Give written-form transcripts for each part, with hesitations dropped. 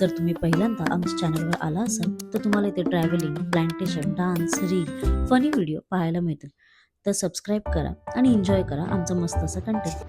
जर तुम्ही पहिल्यांदा आमच्या चॅनलवर आला असाल तर तुम्हाला इथे travelling, plantation, dance, reel, funny video पाहायला मिळतील. तर सबस्क्राईब करा आणि एन्जॉय करा आमचं मस्त असं कंटेंट.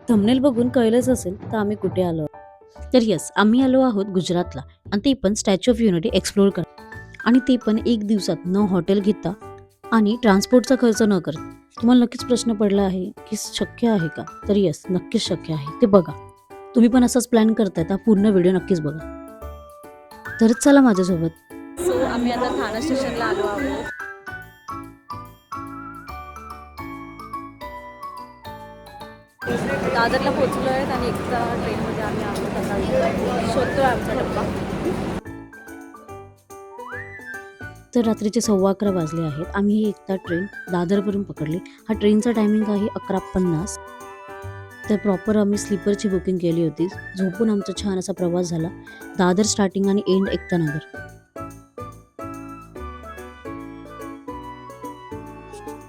थंबनेल बघून कळलंच असेल तर आम्ही कुठे आलो आहोत. तर यस, आम्ही आलो आहोत गुजरातला, आणि ते पण स्टॅच्यू ऑफ युनिटी एक्सप्लोर करा, आणि ते पण एक दिवसात न हॉटेल घेता आणि ट्रान्सपोर्टचा खर्च न करता. तुम्हाला नक्कीच प्रश्न पडला आहे की शक्य आहे का? तर यस, नक्कीच शक्य आहे. ते बघा. तुम्ही पण असाच प्लॅन करताय तर पूर्ण व्हिडिओ नक्कीच बघा. तर चला माझ्यासोबत. सो आम्ही आता ठाणे स्टेशनला आलो आहोत. दादरला पोहोचलो आहेत आणि एकदा ट्रेनमध्ये आम्ही आलो. आता शोधतोय आमचा डब्बा. तर रात्रीचे 11:15 वाजले आहेत. आम्ही ही एकदा ट्रेन दादरवरून पकडली. हा ट्रेनचा टायमिंग आहे 11:50. तर प्रॉपर आम्ही स्लीपरची बुकिंग केली होती. झोपून आमचा छान असा प्रवास झाला. दादर स्टार्टिंग आणि एंड एकतानगर.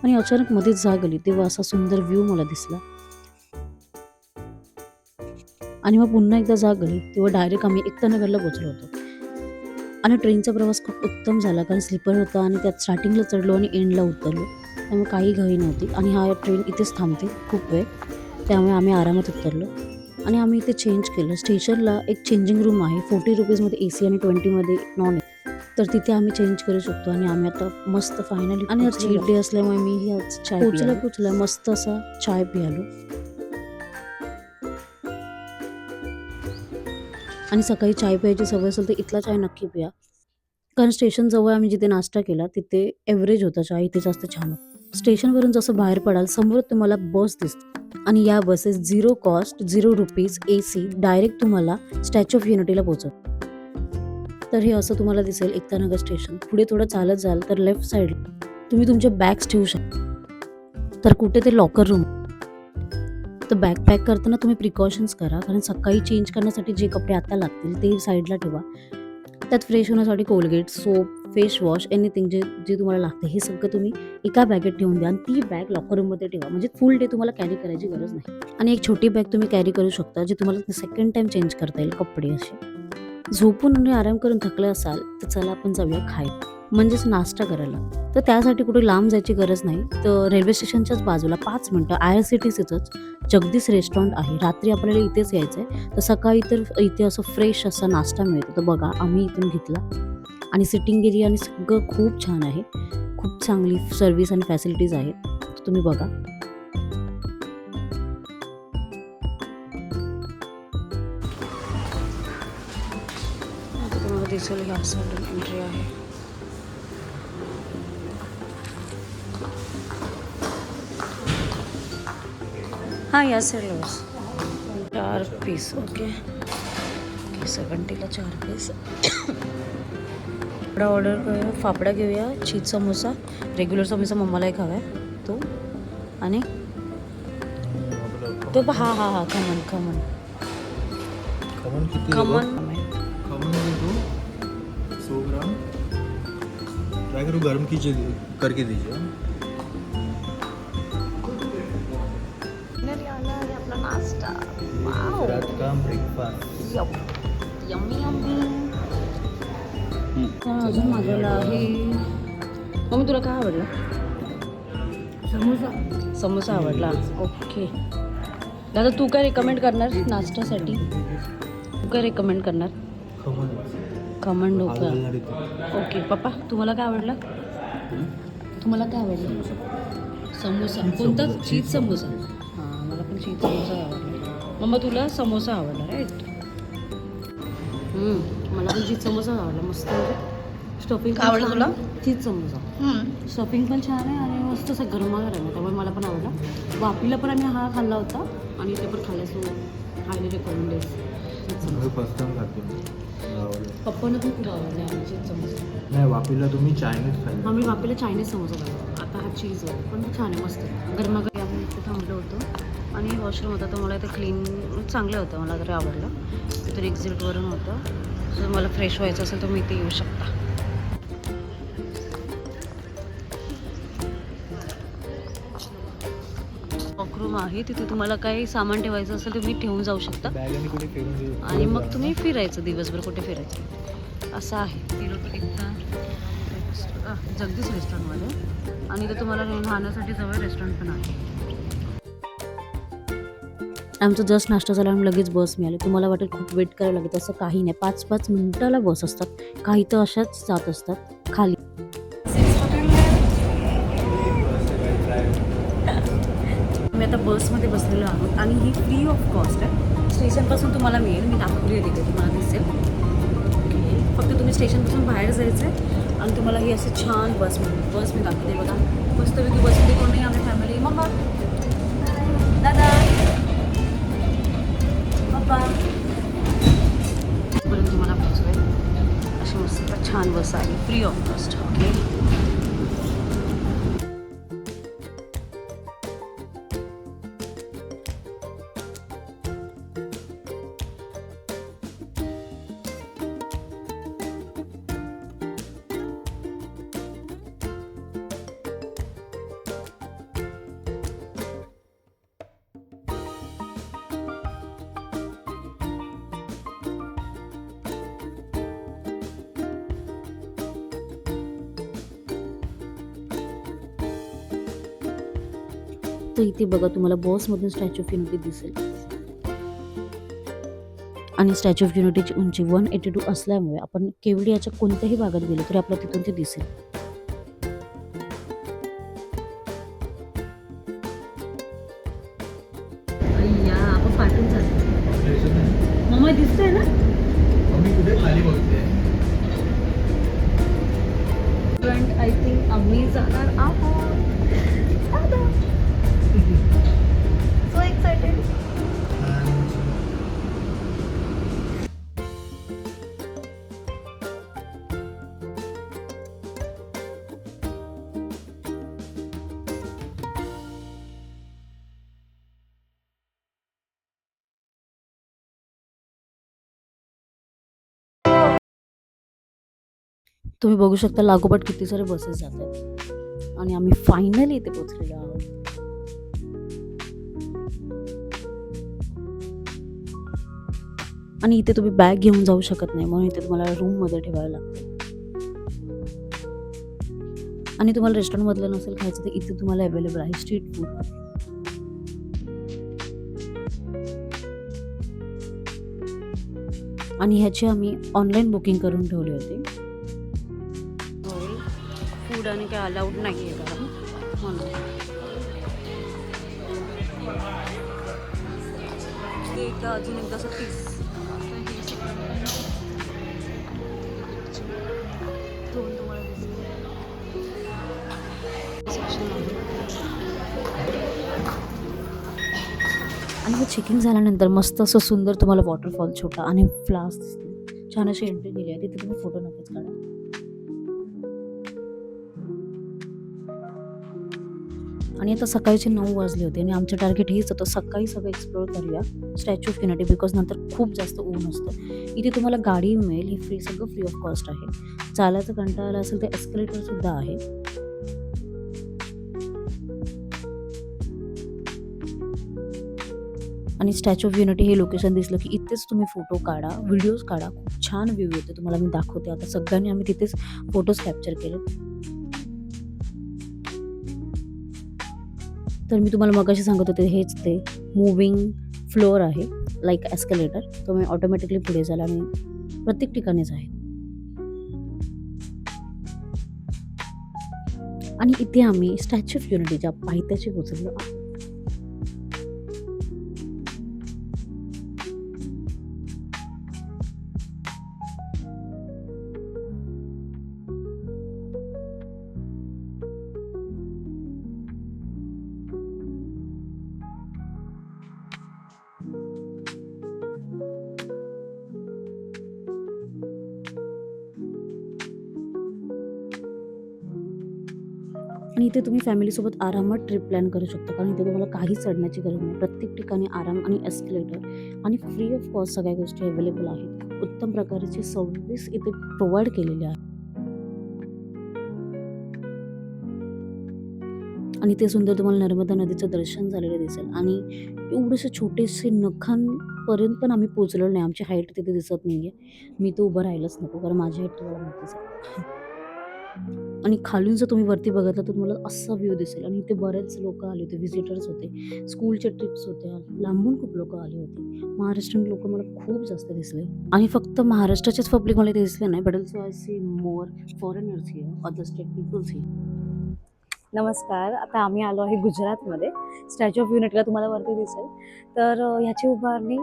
आणि अचानक मध्येच जाग आली, तेव्हा असा सुंदर व्ह्यू मला दिसला. आणि मग पुन्हा एकदा जाग आली, तेव्हा डायरेक्ट आम्ही एकतानगरला पोहोचलो होतो. आणि ट्रेनचा प्रवास खूप उत्तम झाला, कारण स्लीपर होता आणि त्यात स्टार्टिंगला चढलो आणि एंडला उतरलो. त्यामुळे काही घाई नव्हती. आणि हा ट्रेन इथेच थांबते खूप वेळ, त्यामुळे आम्ही आरामात उतरलो. आणि आम्ही इथे चेंज केलं. स्टेशनला एक चेंजिंग रूम आहे. 40 रुपीजमध्ये AC आणि 20मध्ये नॉन. तर तिथे आम्ही चेंज करू शकतो. आणि आम्ही आता मस्त फायनली, आणि चीट डे असल्यामुळे मी आज चाय पोचला मस्त असा चाय पियालो. आणि सकाळी चाय प्यायची सवय असेल तर इथला चाय नक्की पिया, कारण स्टेशन जवळ आम्ही जिथे नाश्ता केला तिथे एव्हरेज होता चाय, इथे जास्त छान होतं. स्टेशनवरून जसं बाहेर पडाल समोर तुम्हाला बस दिसते, आणि या buses 0 cost, 0 rupees AC direct तुम्हाला स्टॅच्यू ऑफ युनिटीला पोहोचत. तर हे असं तुम्हाला दिसेल एकतानगर स्टेशन. पुढे थोडं चालत जाल तर लेफ्ट साईड तुम्ही तुमचे बॅग्स ठेवू शकता. तर कुठे ते लॉकर रूम. तर बॅग पॅक करताना तुम्ही प्रिकॉशन्स करा, कारण सकाळी चेंज करण्यासाठी जे कपडे आता लागतील ते साईडला ठेवा. त्यात फ्रेश होण्यासाठी Colgate, soap, face wash, anything जे जे तुम्हाला लागतं हे सगळं तुम्ही एका बॅगेत ठेवून द्या, आणि ती बॅग लॉकर रूममध्ये ठेवा. म्हणजे फुल डे तुम्हाला कॅरी करायची गरज नाही. आणि एक छोटी बॅग तुम्ही कॅरी करू शकता, जे तुम्हाला सेकंड टाइम चेंज करता येईल कपडे असे. झोपून आणि आराम करून थकले असाल तर चला आपण जाऊया खायला, म्हणजेच नाश्ता करायला. तर त्यासाठी कुठे लांब जायची गरज नाही. तर रेल्वे स्टेशनच्याच बाजूला 5 मिनटं IRCTCचंच जगदीश रेस्टॉरंट आहे. रात्री आपल्याला इथेच यायचं आहे. तर सकाळी तर इथे असं फ्रेश असा नाश्ता मिळतो. तर बघा, आम्ही इथून घेतला. आणि सिटिंग एरिया आणि सगळं खूप छान आहे. खूप चांगली सर्व्हिस आणि फॅसिलिटीज आहेत. तुम्ही बघा. तुम्हाला दिसेल ह्या साईडून एंट्री आहे. हां, या साईडला 4 पीस. ओके, 70ला 4 पीस. फाफडा ऑर्डर करूया. फाफडा घेऊया. चीज समोसा, रेग्युलर समोसा मम्माला एक हवा आहे तो. आणि तो हा हा हा खमण खमण खमण 100 ग्राम ट्राई करो, गर्म कीजिए, करके दीजिए. आपला नाश्ता. रात का ब्रेकफास्ट. Yummy yummy. अजून मागवलं आहे. मम्मी तुला काय आवडलं? समोसा आवडला. ओके दादा, तू काय रेकमेंड करणार नाश्त्यासाठी? तू काय रेकमेंड करणार? खमण ढोकळा. ओके पप्पा, तुम्हाला काय आवडलं? तुम्हाला काय आवडलं? समोसा. कोणता? चीज समोसा. हां, मला पण चीज समोसा आवडला. मम्मा तुला समोसा आवडला राईट? मला पण चीज समोसा आवडला. मस्त स्टफिंग आवडलं तुला? चीज समोसा. स्टफिंग पण छान आहे आणि मस्त असं गरमागरम आहे, त्यामुळे मला पण आवडला. वापीला पण आम्ही हा खाल्ला होता आणि ते पण खाल्ला. So highly recommended. First time खाते. पप्पांना पण खूप आवडला आहे चीज समोसा. नाही, वापीला तुम्ही चायनीज खाल्ला. आम्ही वापीला चायनीज समोसा खाल्ला. आता हा चीज आहे पण छान आहे, मस्त गरमागरम. आम्ही इथे थांबलो होतो आणि वॉशरूम होता, तर मला इथे क्लीन चांगलं होतं, मला तरी आवडलं. तर एक्झिटवरून होतं. जर मला फ्रेश व्हायचं असेल तर मी इथे येऊ शकता. रूम रूम आहे, तिथे तुम्हाला काही सामान ठेवायचं असेल तुम्ही ठेवून जाऊ शकता बॅगाने कुठे फिरून आणि मग तुम्ही फिरायचं दिवसभर कुठे फिरायचं असं आहे. ती लोक जगदीश रेस्टॉरंटमध्ये आणि इथे तुम्हाला राहण्यासाठी जवळ रेस्टॉरंट पण आहे. आमचा जस्ट नाश्ता झाला आणि लगेच बस मिळाली. तुम्हाला वाटेल खूप वेट करायला लागेल, तसं काही नाही. 5-5 मिनिटाला बस असतात, काही तर अशाच जात असतात खाली. मी आता बसमध्ये बसलेलो आहोत आणि ही फ्री ऑफ कॉस्ट आहे. स्टेशनपासून तुम्हाला मिळेल, मी दाखवली आहे तिथे तुम्हाला दिसेल. ओके, फक्त तुम्ही स्टेशनपासून बाहेर जायचं आहे आणि तुम्हाला ही असं छान बस मिळेल. बस मी दाखवते बघा, मस्तपैकी बसमध्ये कोण नाही, आम्ही फॅमिली. मम्मा, दादा, पप्पा पर्यंत तुम्हाला पोचवेल. अशी मस्त छान बस आहे, फ्री ऑफ कॉस्ट. ओके, तर इथे बघा तुम्हाला बसमधून स्टॅच्यू ऑफ युनिटी दिसेल आणि स्टॅच्यू ऑफ युनिटीची उंची 182 असल्यामुळे आपण केवडियाच्या कोणत्याही भागात गेलो तरी आपल्याला तिथून ते दिसेल. अय्या, आपण पाठून झालो. मम्मा दिसतंय ना? आम्ही कुठे खाली बघते. आय थिंक आम्ही जाणार आहोत. So excited. तुम्ही बघू शकता लागोपाठ किती सारे बसेस जात आहेत आणि आम्ही फायनली इथे पोहोचलेलो आहोत. आणि इथे तुम्ही बॅग घेऊन जाऊ शकत नाही, म्हणून इथे तुम्हाला रूममध्ये ठेवायला लागतं. आणि तुम्हाला रेस्टॉरंटमधलं नसेल खायचं तर इथे तुम्हाला अवेलेबल आहे स्ट्रीट फूड. आणि ह्याची आम्ही ऑनलाईन बुकिंग करून ठेवली होती. फूड आणि काय अलाउड नाही आहे कारण म्हणून ते अजून एकदा असं 30 आणि हे चेकिंग झाल्यानंतर मस्त असं सुंदर तुम्हाला वॉटरफॉल छोटा आणि फ्लास दिसते. छान अशी एंट्री दिली आहे, तिथे तुम्ही फोटो नक्कीच काढा. आणि आता सकाळचे 9 वाजले होते आणि आमचं टार्गेट हेच होतं, सकाळी सगळं एक्सप्लोअर करूया स्टॅच्यू ऑफ युनिटी, बिकॉज नंतर खूप जास्त ऊन असतं. इथे तुम्हाला गाडी मिळेल, ही फ्री, सगळं फ्री ऑफ कॉस्ट आहे. चालायचं कंटाळा आला असेल तर एस्केलेटर सुद्धा आहे. आणि स्टॅच्यू ऑफ युनिटी हे लोकेशन दिसलं की इथेच तुम्ही फोटो काढा, व्हिडिओज काढा. खूप छान व्ह्यू येतो, तुम्हाला मी दाखवते. आता सगळ्यांनी आम्ही तिथेच फोटोज कॅप्चर केले. तर मी तुम्हाला मगाशी सांगत होते, हेच ते मूव्हिंग फ्लोअर आहे, लाईक एस्केलेटर. तुम्ही ऑटोमॅटिकली पुढे जाल आणि प्रत्येक ठिकाणीच आहे. आणि इथे आम्ही स्टॅच्यू ऑफ युनिटीच्या पायथ्याशी पोहोचलो आहोत. आणि इथे तुम्ही फॅमिलीसोबत आरामात ट्रिप प्लॅन करू शकता, कारण इथे तुम्हाला काही चढण्याची गरज नाही. प्रत्येक ठिकाणी आराम आणि एस्केलेटर आणि फ्री ऑफ कॉस्ट सगळ्या गोष्टी अवेलेबल आहेत. उत्तम प्रकारची सर्व्हिस इथे प्रोव्हाइड केलेली आहे. आणि ते सुंदर तुम्हाला नर्मदा नदीचं दर्शन झालेलं दिसेल. आणि एवढेसे छोटेसे नखांपर्यंत पण आम्ही पोहोचलेलो नाही. आमची हाईट तिथे दिसत नाही आहे. मी तर उभं राहायलाच नको, कारण माझी हाईट तुम्हाला माहितीच आहे. आणि खालून जर तुम्ही वरती बघितलं तर तुम्हाला असा व्ह्यू दिसेल. आणि इथे बरेच लोकं आले होते, व्हिजिटर्स होते, स्कूलच्या ट्रिप्स होत्या, लांबून खूप लोकं आली होती. महाराष्ट्रीयन लोकं मला खूप जास्त दिसले. आणि फक्त महाराष्ट्राचेच पब्लिक मला इथे दिसले नाही, but also I see more foreigners here, other state peoples here. नमस्कार. आता आम्ही आलो आहे गुजरातमध्ये. स्टॅच्यू ऑफ युनिटीला तुम्हाला वरती दिसेल. तर ह्याची उभारणी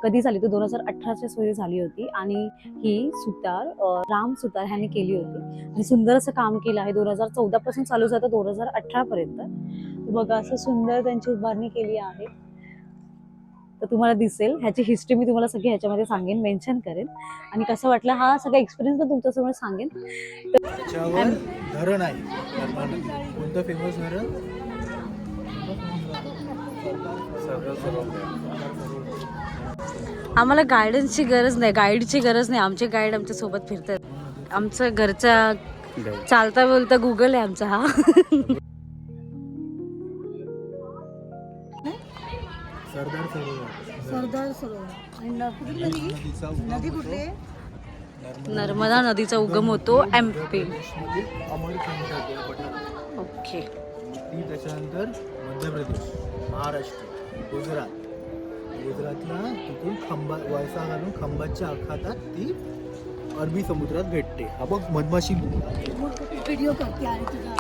कधी झाली तर 2018च्या सुमारास झाली होती. आणि ही सुतार राम सुतार ह्याने केली होती. आणि सुंदर असं काम केलं आहे. 2014 पासून चालू झालं 2018 पर्यंत. तर बघा असं सुंदर त्यांची उभारणी केली आहे. तर तुम्हाला दिसेल. ह्याची हिस्ट्री मी तुम्हाला सगळी ह्याच्यामध्ये सांगेन, मेन्शन करेन. आणि कसं वाटलं हा सगळा एक्सपिरियन्स पण तुमच्यासमोर सांगेन. त्याच्यावर धरण आहे. नर्मदा नदी. कोणतं फेमस धरण? सरदार सरोवर. आम्हाला गायडन्सची गरज नाही, गाईडची गरज नाही. आमचे गाईड आमच्या सोबत फिरतात. आमचं घरचा चालता बोलता गुगल आहे आमचा हा. सरदार सरोवर. सरदार सरोवर आणि नदीचा उगम नदी होतो कुठली आहे? नर्मदा नदीचा उगम होतो MP. प्रदेशमधील अमरकंटक या पठारात. ओके. ती त्याच्यानंतर मध्य प्रदेश, महाराष्ट्र, गुजरातला तिथून वळसा घालून खंबातच्या आखातात ती अरबी समुद्रात भेटते. हा बघ मधमाशी व्हिडिओ करते आणि तुझा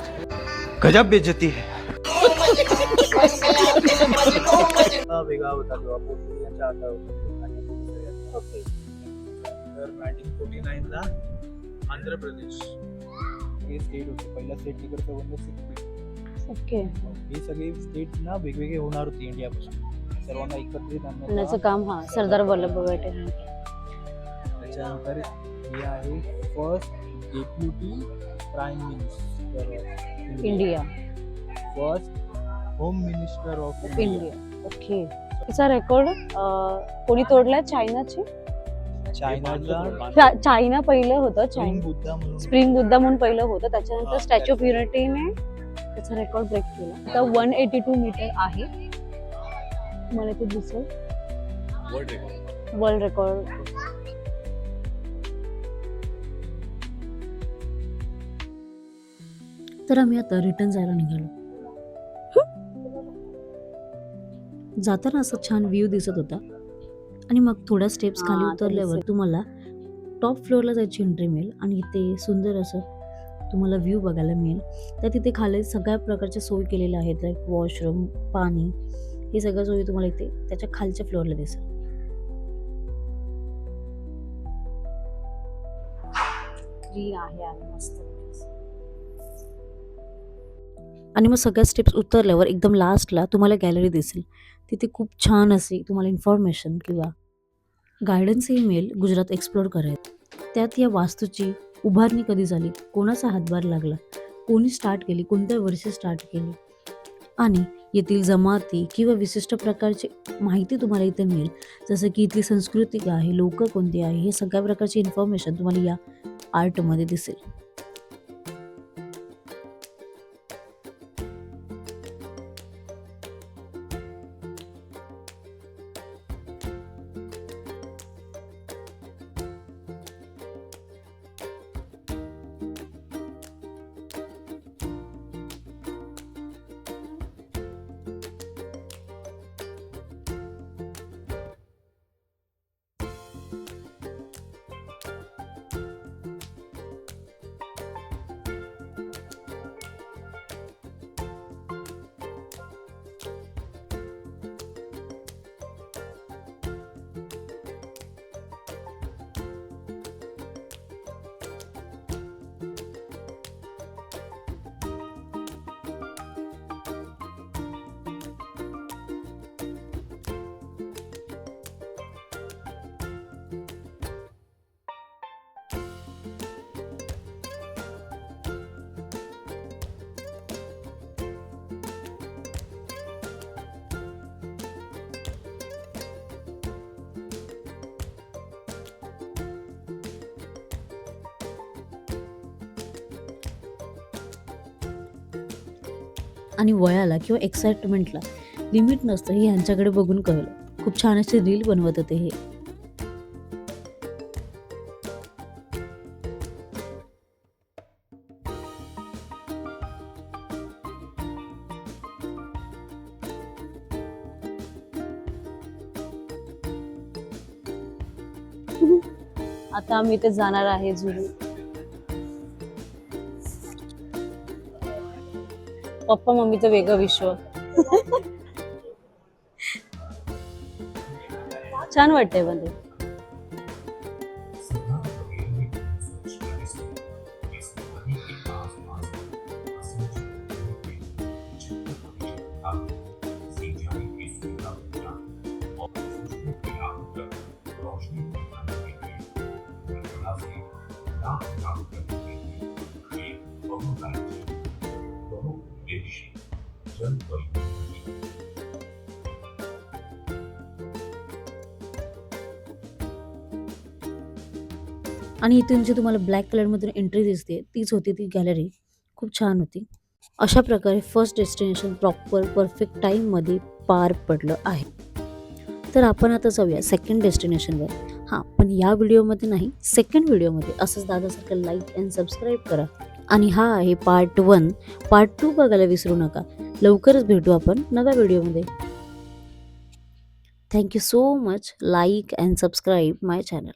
गजब बेइज्जती है. वेगळा होता तेव्हा पोर्तुगीजांच्या हातावर. ओके. तर 1949 ला आंध्र प्रदेश हे स्टेट होते. पहिला स्टेट तिकडचं बनलं सिक्कीम. ओके. हे सगळे स्टेट ना वेगवेगळे होणार होते इंडियापासून. सर्वांना एकत्रित आणण्याचं आणण्याचं काम हा सरदार वल्लभभाई पटेल. त्याच्यानंतर हे आहे first deputy prime minister of India. First home minister of India. Okay. तिचा रेकॉर्ड कोणी तोडलाय? चायनाची. चायनाला चायना पहिलं होतं. स्प्रिंग बुद्धा म्हणून स्प्रिंग बुद्धा म्हणून पहिलं होतं. त्याच्यानंतर हा, स्टॅच्यू ऑफ युनिटीने त्याचा रेकॉर्ड ब्रेक केला. आता 182 मीटर आहे. मला ते दिसेल वर्ल्ड रेकॉर्ड. तर आम्ही आता रिटर्न जायला निघालो. जाताना असं छान व्ह्यू दिसत होता. आणि मग थोड्या स्टेप्स खाली हा, ते उतरल्यावर दिसेल. तुम्हाला टॉप फ्लोअरला जायची एंट्री मिळेल. आणि इथे सुंदर असं तुम्हाला व्ह्यू बघायला मिळेल. तर तिथे खाली सगळ्या प्रकारच्या सोयी केलेल्या आहेत, लाईक वॉशरूम, पाणी, ही सगळ्या सोयी तुम्हाला इथे त्याच्या खालच्या फ्लोअरला दिसेल. ग्रीन आहे आणि मस्त. आणि मग सगळ्या स्टेप्स उतरल्यावर एकदम लास्टला तुम्हाला गॅलरी दिसेल. तिथे खूप छान अशी तुम्हाला इन्फॉर्मेशन किंवा गायडन्सही मिळेल गुजरात एक्सप्लोअर करायला. त्यात या वास्तूची उभारणी कधी झाली, कोणाचा हातभार लागला, कोणी स्टार्ट केली, कोणत्या वर्षी स्टार्ट केली, आणि येथील जमाती किंवा विशिष्ट प्रकारची माहिती तुम्हाला इथे मिळेल. जसं की इथली संस्कृती काय आहे, लोक कोणती आहे, हे सगळ्या प्रकारची इन्फॉर्मेशन तुम्हाला या आर्टमध्ये दिसेल. आणि वयाला किंवा एक्साइटमेंटला लिमिट नसतं हे ह्यांच्याकडे बघून कळलं. खूप छान असे रील बनवत होते हे. आता आम्ही इथे जाणार आहे जुहू. पप्पा मम्मीचं वेगळं विश्व. छान वाटतंय पण ते. आणि इथून जी तुम्हाला ब्लॅक कलरमधून एंट्री दिसते तीच होती ती गॅलरी. खूप छान होती. अशा प्रकारे फर्स्ट डेस्टिनेशन प्रॉपर परफेक्ट टाईममध्ये पार पडलं आहे. तर आपण आता जाऊया सेकंड डेस्टिनेशनवर. हां, पण या व्हिडिओमध्ये नाही, सेकंड व्हिडिओमध्ये. असंच दादासारखं लाईक अँड सबस्क्राईब करा. आणि हा आहे पार्ट 1. पार्ट 2 बघायला विसरू नका. लवकरच भेटू आपण नव्या व्हिडिओमध्ये. Thank you so much. Like and subscribe my channel.